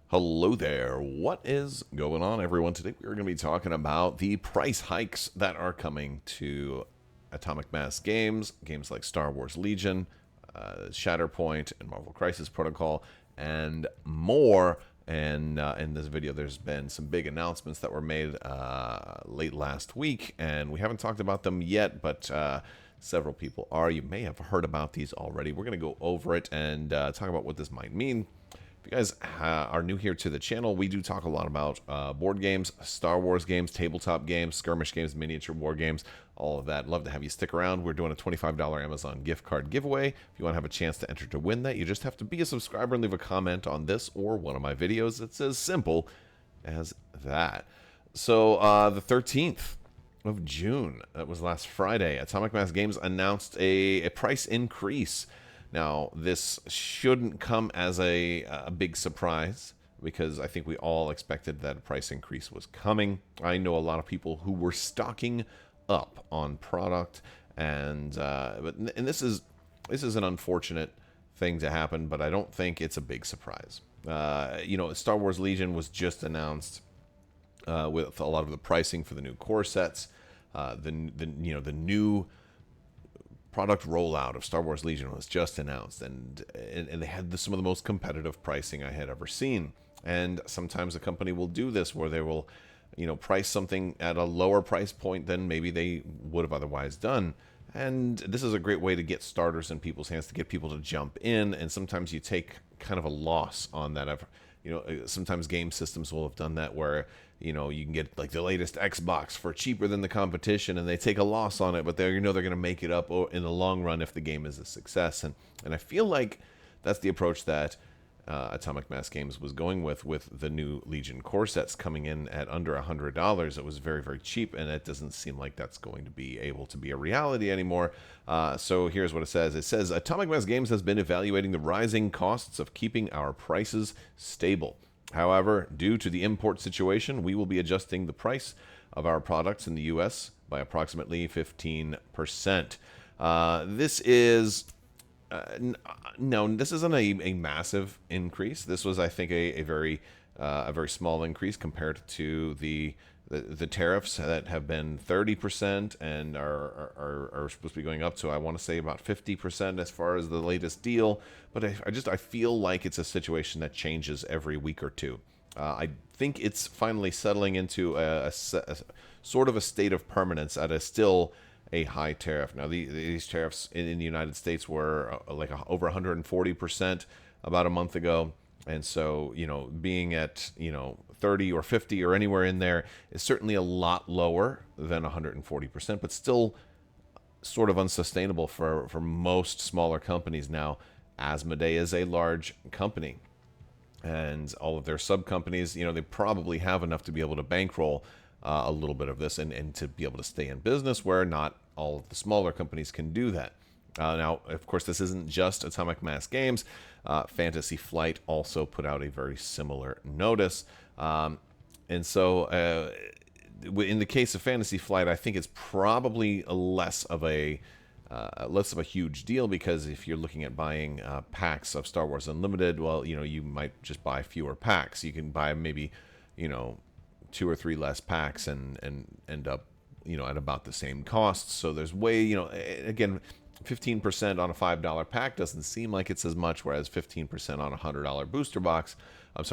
Hello there. What is going on, everyone? Today we are going to be talking about the price hikes that are coming to Atomic Mass games, games like Star Wars Legion, Shatterpoint, and Marvel Crisis Protocol, and more. And in this video, there's been some big announcements that were made late last week, and we haven't talked about them yet, but several people are. You may have heard about these already. We're going to go over it and talk about what this might mean. If you guys are new here to the channel, we do talk a lot about board games, Star Wars games, tabletop games, skirmish games, miniature war games, all of that. Love to have you stick around. We're doing a $25 Amazon gift card giveaway. If you want to have a chance to enter to win that, you just have to be a subscriber and leave a comment on this or one of my videos. It's as simple as that. So the 13th of June, that was last Friday, Atomic Mass Games announced a price increase. Now, this shouldn't come as a big surprise because I think we all expected that a price increase was coming. I know a lot of people who were stocking up on product, and this is an unfortunate thing to happen, but I don't think it's a big surprise. Star Wars Legion was just announced with a lot of the pricing for the new core sets, the new product rollout of Star Wars Legion was just announced, and they had some of the most competitive pricing I had ever seen. And sometimes a company will do this where they will, price something at a lower price point than maybe they would have otherwise done. And this is a great way to get starters in people's hands, to get people to jump in. And sometimes you take kind of a loss on that. Sometimes game systems will have done that where, you can get like the latest Xbox for cheaper than the competition, and they take a loss on it, but they're going to make it up in the long run if the game is a success. And I feel like that's the approach that Atomic Mass Games was going with the new Legion core sets coming in at under $100. It was very, very cheap, and it doesn't seem like that's going to be able to be a reality anymore. So here's what it says. It says, Atomic Mass Games has been evaluating the rising costs of keeping our prices stable. However, due to the import situation, we will be adjusting the price of our products in the U.S. by approximately 15%. This is... no, this isn't a massive increase. This was, I think, a very small increase compared to the tariffs that have been 30% and are supposed to be going up to, I want to say, about 50% as far as the latest deal. But I feel like it's a situation that changes every week or two. I think it's finally settling into a sort of a state of permanence at a still a high tariff. Now, these tariffs in the United States were over 140% about a month ago. And so, being at, 30 or 50 or anywhere in there is certainly a lot lower than 140%, but still sort of unsustainable for most smaller companies. Now, Asmodee is a large company, and all of their sub-companies, they probably have enough to be able to bankroll a little bit of this and to be able to stay in business, where not all of the smaller companies can do that. Now, of course, this isn't just Atomic Mass Games. Fantasy Flight also put out a very similar notice. And so in the case of Fantasy Flight, I think it's probably less of a huge deal, because if you're looking at buying packs of Star Wars Unlimited, well, you might just buy fewer packs. You can buy maybe, 2 or 3 less packs and end up, at about the same cost. So there's again, 15% on a $5 pack doesn't seem like it's as much, whereas 15% on a $100 booster box,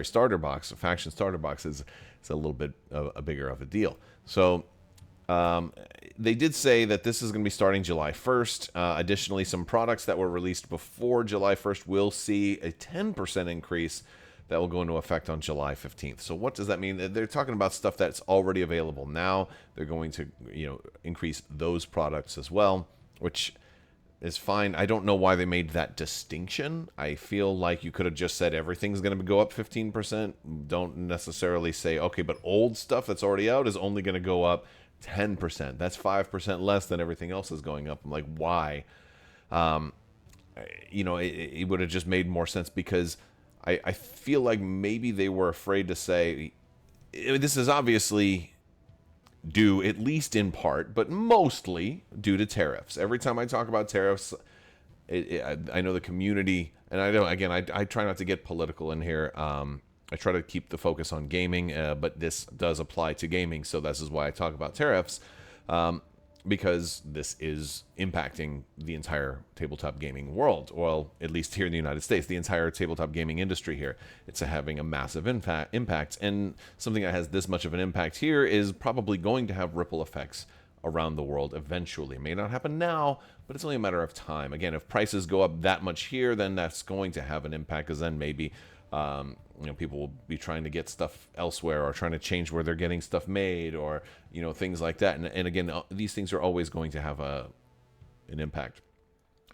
starter box, a faction starter box is a little bit bigger of a deal. So they did say that this is going to be starting July 1st. Additionally, some products that were released before July 1st will see a 10% increase that will go into effect on July 15th. So what does that mean? They're talking about stuff that's already available now. They're going to, increase those products as well, which is fine. I don't know why they made that distinction. I feel like you could have just said everything's going to go up 15%. Don't necessarily say, okay, but old stuff that's already out is only going to go up 10%. That's 5% less than everything else is going up. I'm like, why? It would have just made more sense, because I feel like maybe they were afraid to say, this is obviously due, at least in part, but mostly due to tariffs. Every time I talk about tariffs, I know the community, and I know, again, I try not to get political in here, I try to keep the focus on gaming, but this does apply to gaming, so this is why I talk about tariffs, because this is impacting the entire tabletop gaming world. Well, at least here in the United States, the entire tabletop gaming industry here. It's having a massive impact, and something that has this much of an impact here is probably going to have ripple effects around the world eventually. It may not happen now, but it's only a matter of time. Again, if prices go up that much here, then that's going to have an impact, because then maybe people will be trying to get stuff elsewhere, or trying to change where they're getting stuff made, or things like that. And again, these things are always going to have an impact.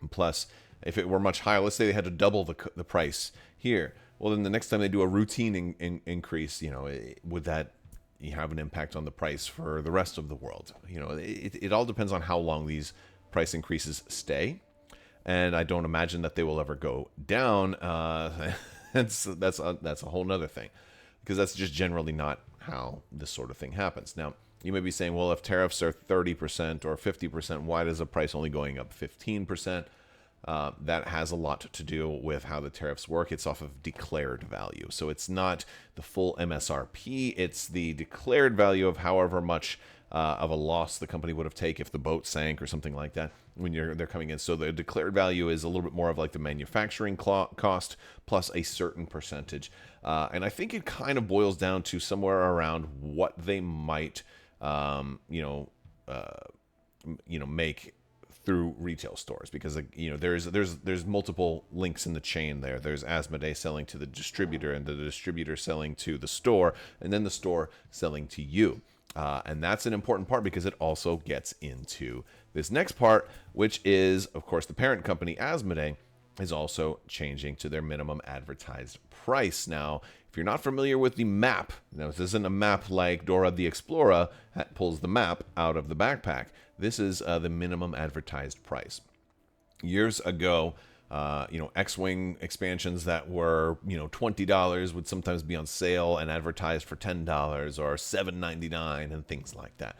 And plus, if it were much higher, let's say they had to double the price here, well, then the next time they do a routine increase, would that have an impact on the price for the rest of the world? It all depends on how long these price increases stay, and I don't imagine that they will ever go down. That's a whole nother thing, because that's just generally not how this sort of thing happens. Now, you may be saying, well, if tariffs are 30% or 50%, why does the price only going up 15%? That has a lot to do with how the tariffs work. It's off of declared value. So it's not the full MSRP. It's the declared value of however much of a loss the company would have taken if the boat sank or something like that when they're coming in. So the declared value is a little bit more of like the manufacturing cost plus a certain percentage. And I think it kind of boils down to somewhere around what they might, make through retail stores, because there's multiple links in the chain there. There's Asmodee selling to the distributor, and the distributor selling to the store, and then the store selling to you. And that's an important part, because it also gets into this next part, which is, of course, the parent company, Asmodee, is also changing to their minimum advertised price. Now, if you're not familiar with the map, now this isn't a map like Dora the Explorer that pulls the map out of the backpack. This is the minimum advertised price. Years ago, X-Wing expansions that were, $20 would sometimes be on sale and advertised for $10 or $7.99 and things like that.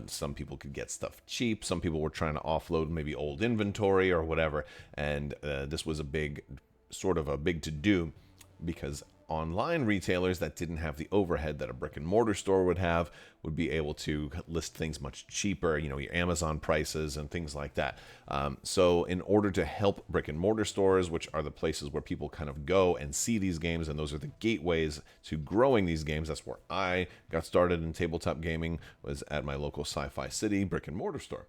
Some people could get stuff cheap. Some people were trying to offload maybe old inventory or whatever. And this was a big to-do, because online retailers that didn't have the overhead that a brick and mortar store would have would be able to list things much cheaper, your Amazon prices and things like that. So in order to help brick and mortar stores, which are the places where people kind of go and see these games, and those are the gateways to growing these games. That's where I got started in tabletop gaming, was at my local Sci-Fi City brick and mortar store.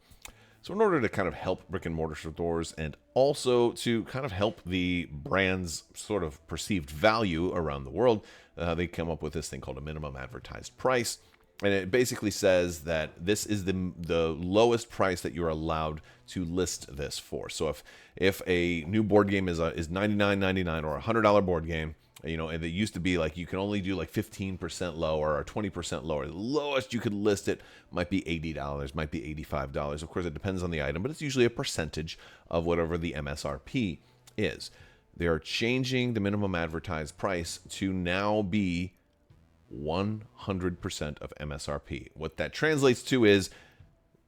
So in order to kind of help brick and mortar stores, and also to kind of help the brand's sort of perceived value around the world, they come up with this thing called a minimum advertised price. And it basically says that this is the lowest price that you're allowed to list this for. So if a new board game is $99.99 or a $100 board game, and it used to be like you can only do like 15% lower or 20% lower. The lowest you could list it might be $80, might be $85. Of course, it depends on the item, but it's usually a percentage of whatever the MSRP is. They are changing the minimum advertised price to now be 100% of MSRP. What that translates to is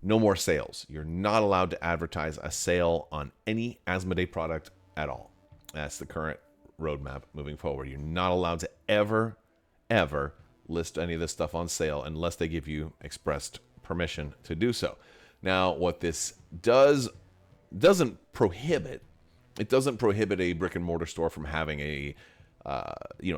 no more sales. You're not allowed to advertise a sale on any Asmodee product at all. That's the current roadmap moving forward. You're not allowed to ever list any of this stuff on sale unless they give you expressed permission to do so. Now, what this doesn't prohibit a brick and mortar store from having a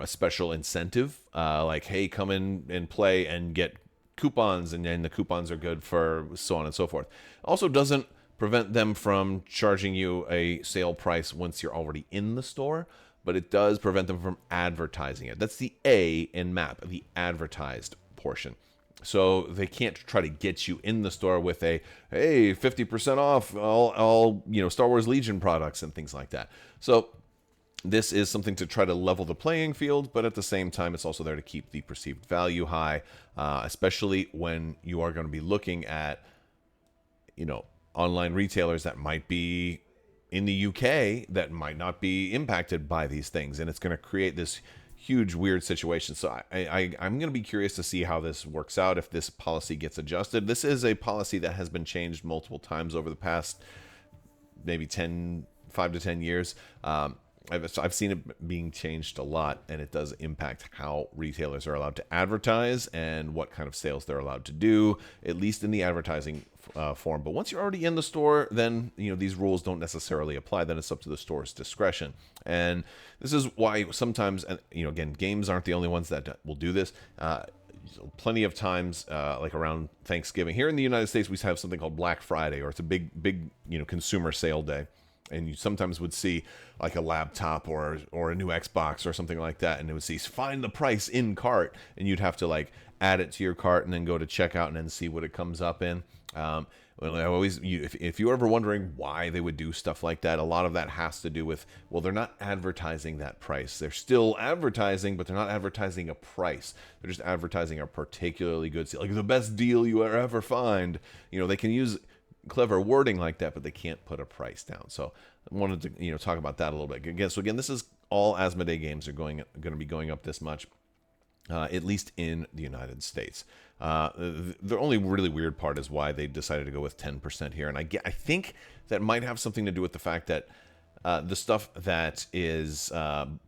special incentive, like, hey, come in and play and get coupons, and then the coupons are good for so on and so forth. Also doesn't prevent them from charging you a sale price once you're already in the store, but it does prevent them from advertising it. That's the A in MAP, the advertised portion. So they can't try to get you in the store with a, hey, 50% off all Star Wars Legion products and things like that. So this is something to try to level the playing field, but at the same time, it's also there to keep the perceived value high, especially when you are going to be looking at, online retailers that might be in the UK that might not be impacted by these things, and it's going to create this huge weird situation. So I'm going to be curious to see how this works out, if this policy gets adjusted. This is a policy that has been changed multiple times over the past maybe 5 to 10 years. I've seen it being changed a lot, and it does impact how retailers are allowed to advertise and what kind of sales they're allowed to do, at least in the advertising form. But once you're already in the store, then these rules don't necessarily apply. Then it's up to the store's discretion. And this is why sometimes, again, games aren't the only ones that will do this. Plenty of times, like around Thanksgiving here in the United States, we have something called Black Friday, or it's a big consumer sale day. And you sometimes would see like a laptop or a new Xbox or something like that, and it would see find the price in cart, and you'd have to like add it to your cart and then go to checkout and then see what it comes up in. Well, if you're ever wondering why they would do stuff like that, a lot of that has to do with, well, they're not advertising that price. They're still advertising, but they're not advertising a price. They're just advertising a particularly good deal, like the best deal you ever find. They can use clever wording like that, but they can't put a price down. So I wanted to talk about that a little bit. Again, this is all Asmodee games are going to be going up this much, at least in the United States. The only really weird part is why they decided to go with 10% here, and I think that might have something to do with the fact that the stuff that is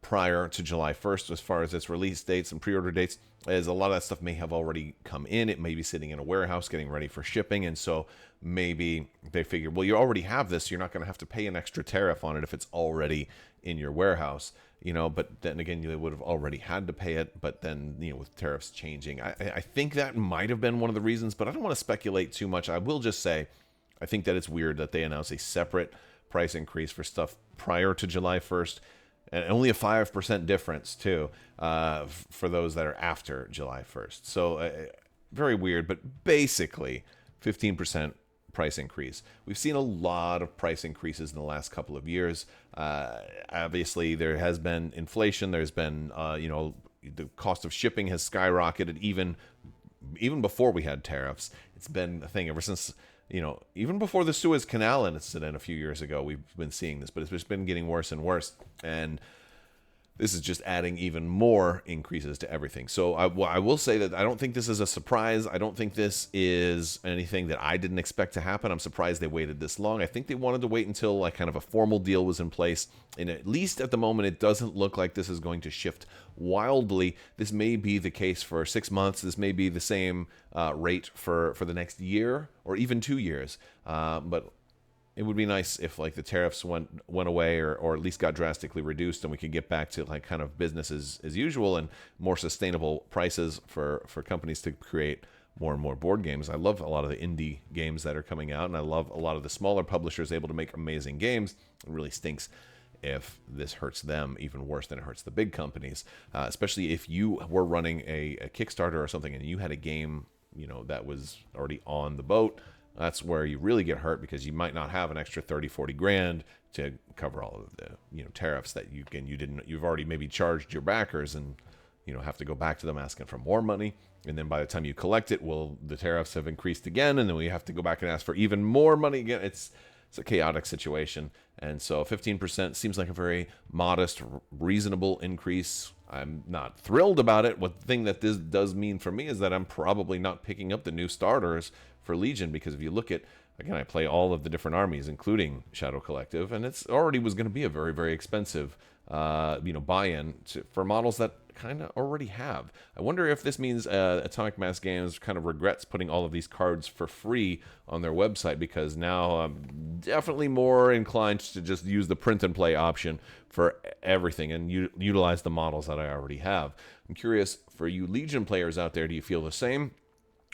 prior to July 1st, as far as its release dates and pre-order dates, is a lot of that stuff may have already come in. It may be sitting in a warehouse getting ready for shipping, and so maybe they figured, well, you already have this, you're not going to have to pay an extra tariff on it if it's already in your warehouse. But then again, they would have already had to pay it. But then, with tariffs changing, I think that might have been one of the reasons, but I don't want to speculate too much. I will just say, I think that it's weird that they announced a separate price increase for stuff prior to July 1st, and only a 5% difference too, for those that are after July 1st. So very weird, but basically 15% price increase. We've seen a lot of price increases in the last couple of years. Obviously, there has been inflation. There's been, the cost of shipping has skyrocketed even before we had tariffs. It's been a thing ever since, even before the Suez Canal incident a few years ago. We've been seeing this, but it's just been getting worse and worse. And this is just adding even more increases to everything. So I will say that I don't think this is a surprise. I don't think this is anything that I didn't expect to happen. I'm surprised they waited this long. I think they wanted to wait until like kind of a formal deal was in place. And at least at the moment, it doesn't look like this is going to shift wildly. This may be the case for 6 months. This may be the same rate for the next year or even 2 years. But it would be nice if like the tariffs went away or at least got drastically reduced, and we could get back to like kind of business as usual and more sustainable prices for companies to create more and more board games. I love a lot of the indie games that are coming out, and I love a lot of the smaller publishers able to make amazing games. It really stinks if this hurts them even worse than it hurts the big companies, especially if you were running a Kickstarter or something and you had a game that was already on the boat. That's where you really get hurt, because you might not have an extra 30-40 grand to cover all of the tariffs that you've already maybe charged your backers, and have to go back to them asking for more money. And then by the time you collect it, well, the tariffs have increased again, and then we have to go back and ask for even more money again. It's a chaotic situation. And so 15% seems like a very modest, reasonable increase. I'm not thrilled about it. One thing that this does mean for me is that I'm probably not picking up the new starters for Legion, because if you look at, again, I play all of the different armies, including Shadow Collective, and it's already was going to be a very, very expensive, buy-in for models that kind of already have. I wonder if this means Atomic Mass Games kind of regrets putting all of these cards for free on their website, because now I'm definitely more inclined to just use the print and play option for everything and utilize the models that I already have. I'm curious, for you Legion players out there, do you feel the same?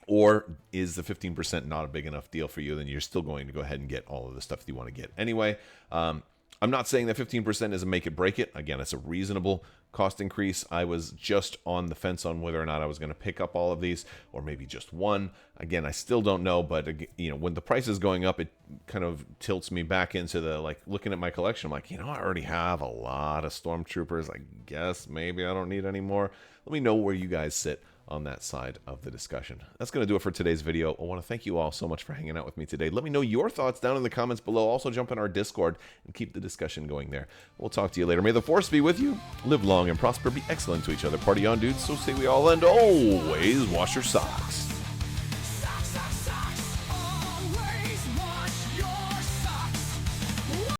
Or is the 15% not a big enough deal for you? Then you're still going to go ahead and get all of the stuff that you want to get anyway. I'm not saying that 15% is a make it break it. Again, it's a reasonable cost increase. I was just on the fence on whether or not I was going to pick up all of these, or maybe just one. Again, I still don't know, but when the price is going up, it kind of tilts me back into the looking at my collection. I'm like, I already have a lot of Stormtroopers. I guess maybe I don't need any more. Let me know where you guys sit on that side of the discussion. That's going to do it for today's video. I want to thank you all so much for hanging out with me today. Let me know your thoughts down in the comments below. Also jump in our Discord and keep the discussion going there. We'll talk to you later. May the Force be with you. Live long and prosper. Be excellent to each other. Party on, dudes. So say we all, and always wash your socks.